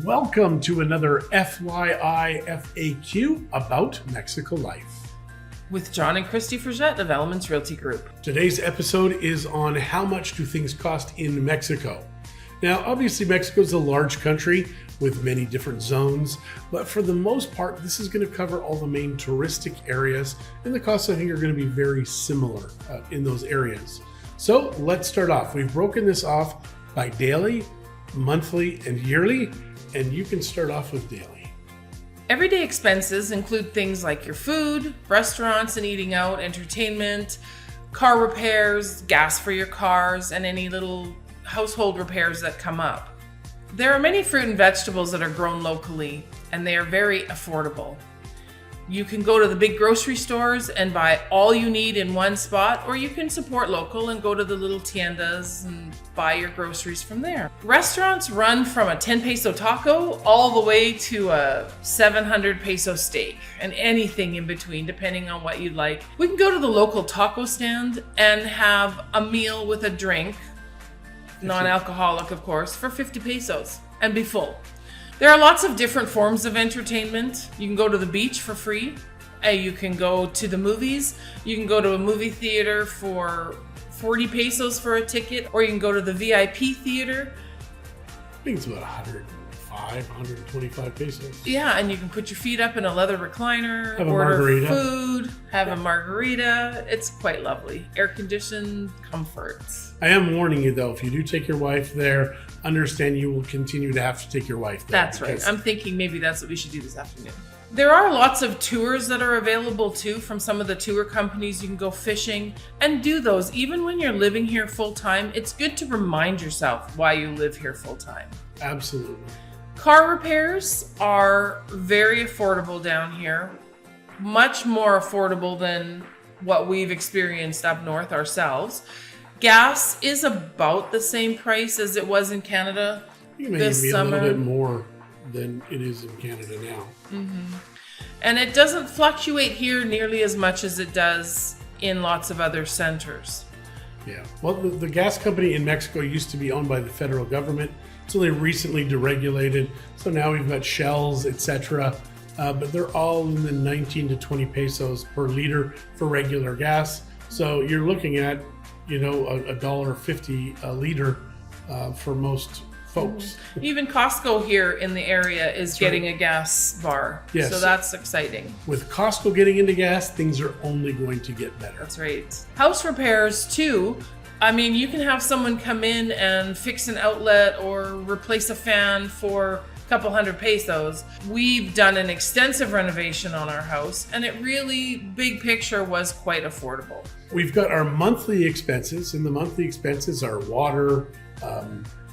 Welcome to another FYI FAQ about Mexico life. With John and Christy Frigette of Elements Realty Group. Today's episode is on how much do things cost in Mexico. Now, obviously Mexico is a large country with many different zones, but for the most part, this is going to cover all the main touristic areas, and the costs I think are going to be very similar in those areas. So let's start off. We've broken this off by daily, monthly, and yearly, and you can start off with daily. Everyday expenses include things like your food, restaurants and eating out, entertainment, car repairs, gas for your cars, and any little household repairs that come up. There are many fruit and vegetables that are grown locally, and they are very affordable. You can go to the big grocery stores and buy all you need in one spot, or you can support local and go to the little tiendas and buy your groceries from there. Restaurants run from a 10 peso taco all the way to a 700 peso steak and anything in between, depending on what you'd like. We can go to the local taco stand and have a meal with a drink, non-alcoholic of course, for 50 pesos and be full. There are lots of different forms of entertainment. You can go to the beach for free. You can go to the movies. You can go to a movie theater for 40 pesos for a ticket, or you can go to the VIP theater. I think it's about 125 pesos. Yeah, and you can put your feet up in a leather recliner, Have a order margarita. food, have a margarita. It's quite lovely. Air-conditioned comforts. I am warning you though, if you do take your wife there, understand you will continue to have to take your wife there. That's right. I'm thinking maybe that's what we should do this afternoon. There are lots of tours that are available too from some of the tour companies. You can go fishing and do those. Even when you're living here full time, it's good to remind yourself why you live here full time. Absolutely. Car repairs are very affordable down here. Much more affordable than what we've experienced up north ourselves. Gas is about the same price as it was in Canada this summer. A little bit more than it is in Canada now. Mm-hmm. And it doesn't fluctuate here nearly as much as it does in lots of other centers. Yeah. Well, the gas company in Mexico used to be owned by the federal government. It's only recently deregulated. So now we've got Shells, etc. But they're all in the 19 to 20 pesos per liter for regular gas. So you're looking at, $1.50 a liter for most folks. Even Costco here in the area is getting a gas bar. Yes. So that's exciting. With Costco getting into gas, things are only going to get better. That's right. House repairs too. I mean, you can have someone come in and fix an outlet or replace a fan for a couple hundred pesos. We've done an extensive renovation on our house, and it really, big picture, was quite affordable. We've got our monthly expenses, and the monthly expenses are water,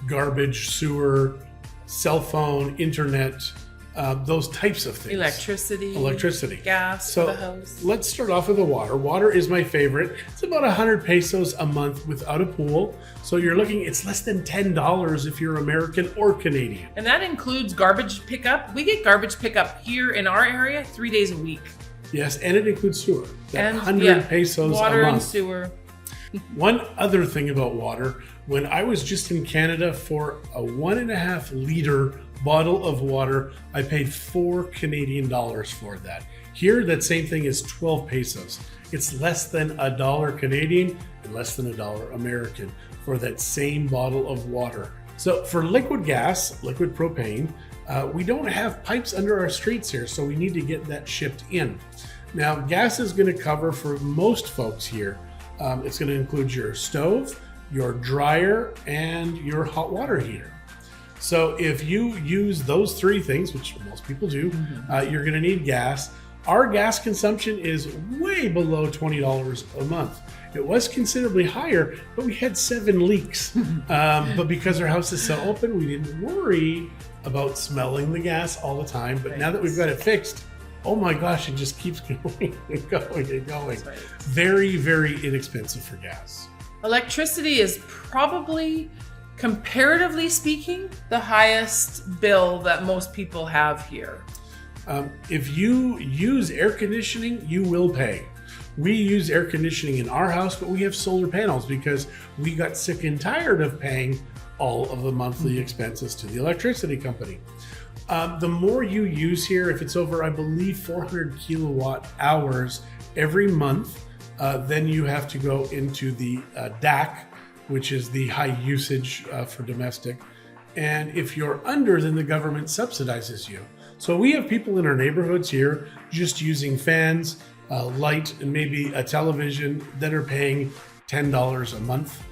garbage, sewer, cell phone, internet, those types of things. Electricity. Gas for the house. Let's start off with the water. Water is my favorite. It's about 100 pesos a month without a pool. So you're looking, it's less than $10 if you're American or Canadian. And that includes garbage pickup. We get garbage pickup here in our area 3 days a week. Yes, and it includes sewer. And 100 pesos water a month. and sewer. One other thing about water, when I was just in Canada for a 1.5 liter bottle of water, I paid 4 Canadian dollars for that. Here, that same thing is 12 pesos. It's less than $1 Canadian and less than $1 American for that same bottle of water. So for liquid gas, liquid propane, we don't have pipes under our streets here, so we need to get that shipped in. Now, gas is going to cover for most folks here. It's going to include your stove, your dryer, and your hot water heater. So if you use those three things, which most people do, you're going to need gas. Our gas consumption is way below $20 a month. It was considerably higher, but we had 7 leaks. But because our house is so open, we didn't worry about smelling the gas all the time. But now that we've got it fixed, oh my gosh, it just keeps going and going and going. Right. Very, very inexpensive for gas. Electricity is probably, comparatively speaking, the highest bill that most people have here. If you use air conditioning, you will pay. We use air conditioning in our house, but we have solar panels because we got sick and tired of paying all of the monthly expenses to the electricity company. The more you use here, if it's over, I believe, 400 kilowatt hours every month, then you have to go into the DAC, which is the high usage for domestic. And if you're under, then the government subsidizes you. So we have people in our neighborhoods here just using fans, light, and maybe a television that are paying $10 a month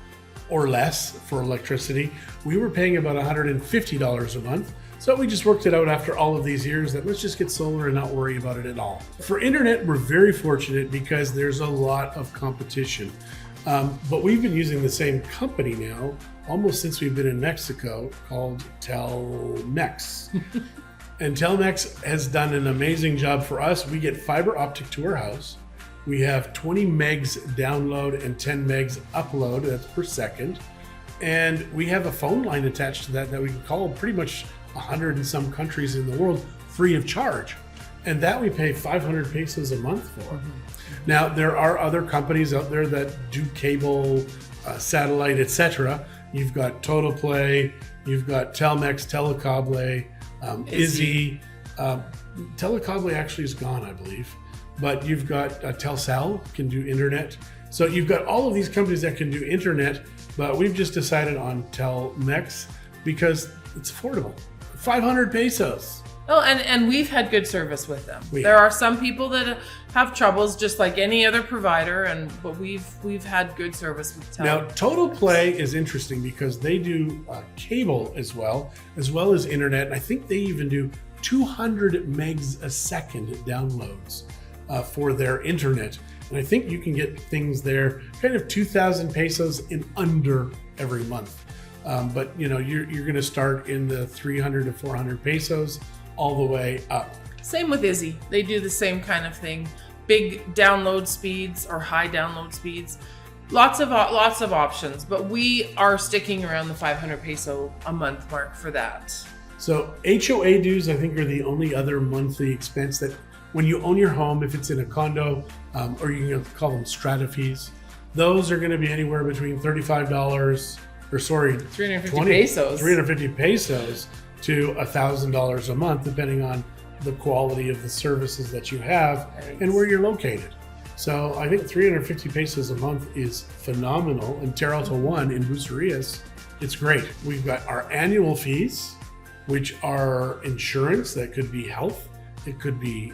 or less for electricity. We were paying about $150 a month. So we just worked it out after all of these years that let's just get solar and not worry about it at all. For internet, we're very fortunate because there's a lot of competition. But we've been using the same company now almost since we've been in Mexico, called Telmex. And Telmex has done an amazing job for us. We get fiber optic to our house. We have 20 megs download and 10 megs upload, that's per second. And we have a phone line attached to that we can call pretty much 100 and some countries in the world free of charge. And that we pay 500 pesos a month for. Mm-hmm. Now, there are other companies out there that do cable, satellite, etc. You've got Total Play, you've got Telmex, Telecable, Izzy. Telecable actually is gone, I believe. But you've got Telcel, can do internet. So you've got all of these companies that can do internet, but we've just decided on Telmex because it's affordable. 500 pesos. Oh, and we've had good service with them. There are some people that have troubles, just like any other provider, but we've had good service with Telmex. Now, Total Play is interesting because they do cable as well as internet. And I think they even do 200 megs a second downloads for their internet. And I think you can get things there, kind of 2,000 pesos in under every month. But you're going to start in the 300 to 400 pesos all the way up. Same with Izzy. They do the same kind of thing. Big download speeds or high download speeds. Lots of options, but we are sticking around the 500 peso a month mark for that. So HOA dues, I think, are the only other monthly expense that when you own your home, if it's in a condo, or you can call them strata fees, those are going to be anywhere between $350 pesos to $1,000 a month, depending on the quality of the services that you have and where you're located. So I think 350 pesos a month is phenomenal. And Teralta 1 in Bucerias, it's great. We've got our annual fees, which are insurance. That could be health, it could be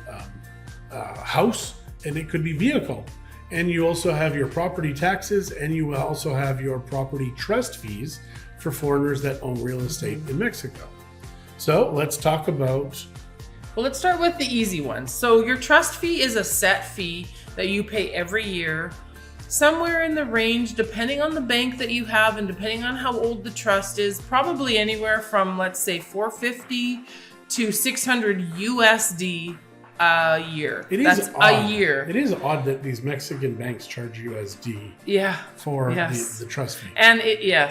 house, and it could be vehicle. And you also have your property taxes, and you also have your property trust fees for foreigners that own real estate in Mexico. So let's talk about... Well, let's start with the easy ones. So your trust fee is a set fee that you pay every year, somewhere in the range, depending on the bank that you have and depending on how old the trust is, probably anywhere from, let's say, $450 to $600 USD a year. That's a year. It is odd that these Mexican banks charge USD for the trust fee. And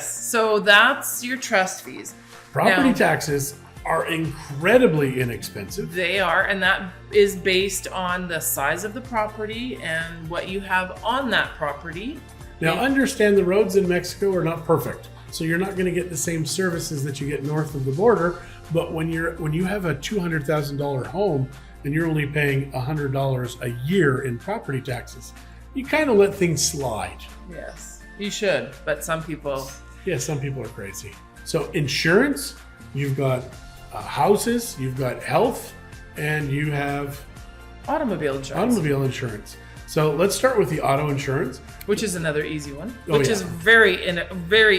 so that's your trust fees. Property taxes are incredibly inexpensive. They are, and that is based on the size of the property and what you have on that property. Now, understand the roads in Mexico are not perfect, so you're not going to get the same services that you get north of the border. But when you have a $200,000 home and you're only paying $100 a year in property taxes, you kind of let things slide. Yes, you should, but some people... Yeah, some people are crazy. So insurance, you've got houses, you've got health, and you have automobile insurance. So let's start with the auto insurance, which is another easy one, which is very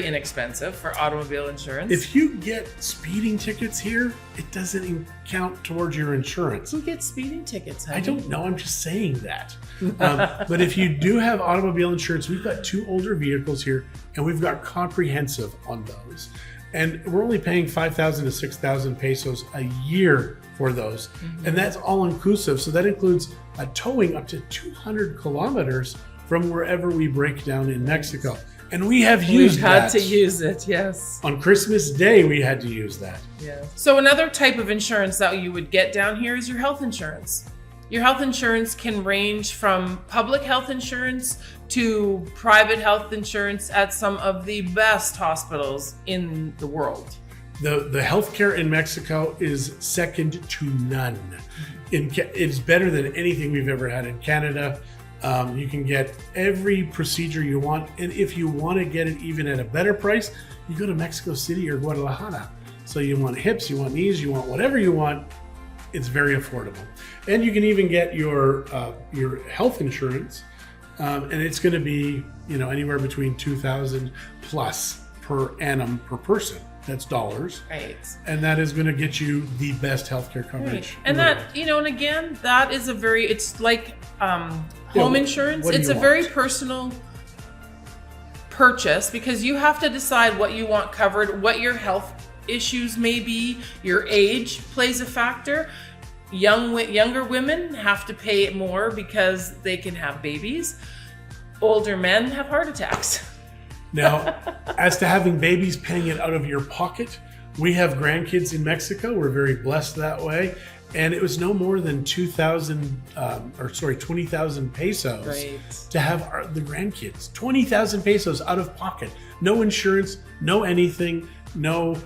inexpensive for automobile insurance. If you get speeding tickets here, it doesn't count towards your insurance. Who gets speeding tickets, honey? I don't know. I'm just saying that. But if you do have automobile insurance, we've got 2 older vehicles here, and we've got comprehensive on those. And we're only paying 5,000 to 6,000 pesos a year for those. Mm-hmm. And that's all inclusive. So that includes towing up to 200 kilometers from wherever we break down in Mexico. And we have used that. We've had to use it, yes. On Christmas Day, we had to use that. Yeah. So another type of insurance that you would get down here is your health insurance. Your health insurance can range from public health insurance to private health insurance at some of the best hospitals in the world. The healthcare in Mexico is second to none. It's better than anything we've ever had in Canada. You can get every procedure you want, and if you want to get it even at a better price, you go to Mexico City or Guadalajara. So you want hips, you want knees, you want whatever you want. It's very affordable, and you can even get your health insurance, and it's going to be anywhere between $2,000 plus per annum per person. That's dollars, right? And that is going to get you the best healthcare coverage. Right. And that and again, that is it's like home insurance. It's a very personal purchase because you have to decide what you want covered, what your health issues may be. Your age plays a factor. Younger women have to pay more because they can have babies. Older men have heart attacks. Now, as to having babies, paying it out of your pocket, we have grandkids in Mexico. We're very blessed that way. And it was no more than 20,000 pesos to have the grandkids. 20,000 pesos out of pocket. No insurance, no anything, no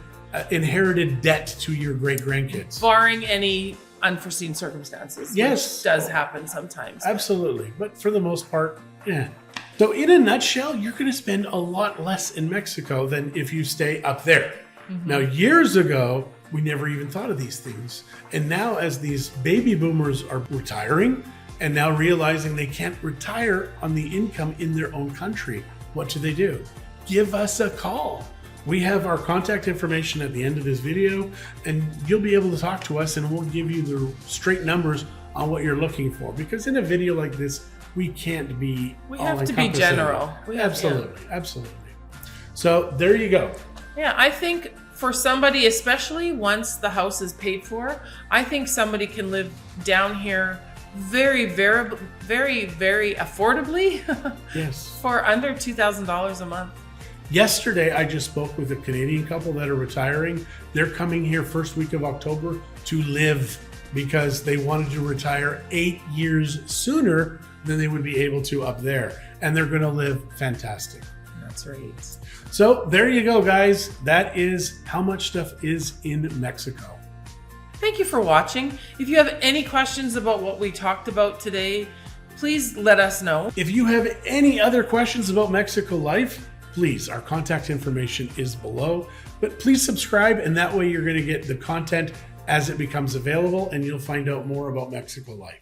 inherited debt to your great grandkids. Barring any unforeseen circumstances. Yes. Which does happen sometimes. Absolutely. But for the most part, yeah. So in a nutshell, you're going to spend a lot less in Mexico than if you stay up there. Mm-hmm. Now, years ago, we never even thought of these things. And now as these baby boomers are retiring and now realizing they can't retire on the income in their own country, what do? Give us a call. We have our contact information at the end of this video, and you'll be able to talk to us and we'll give you the straight numbers on what you're looking for. Because in a video like this, we can't be We have to be general. Absolutely. So there you go. Yeah, I think for somebody, especially once the house is paid for, I think somebody can live down here very, very, very, very affordably. Yes. For under $2,000 a month. Yesterday, I just spoke with a Canadian couple that are retiring. They're coming here first week of October to live because they wanted to retire 8 years sooner than they would be able to up there. And they're going to live fantastic. That's right. So there you go, guys. That is how much stuff is in Mexico. Thank you for watching. If you have any questions about what we talked about today, please let us know. If you have any other questions about Mexico life, please, our contact information is below. But please subscribe, and that way you're going to get the content as it becomes available, and you'll find out more about Mexico life.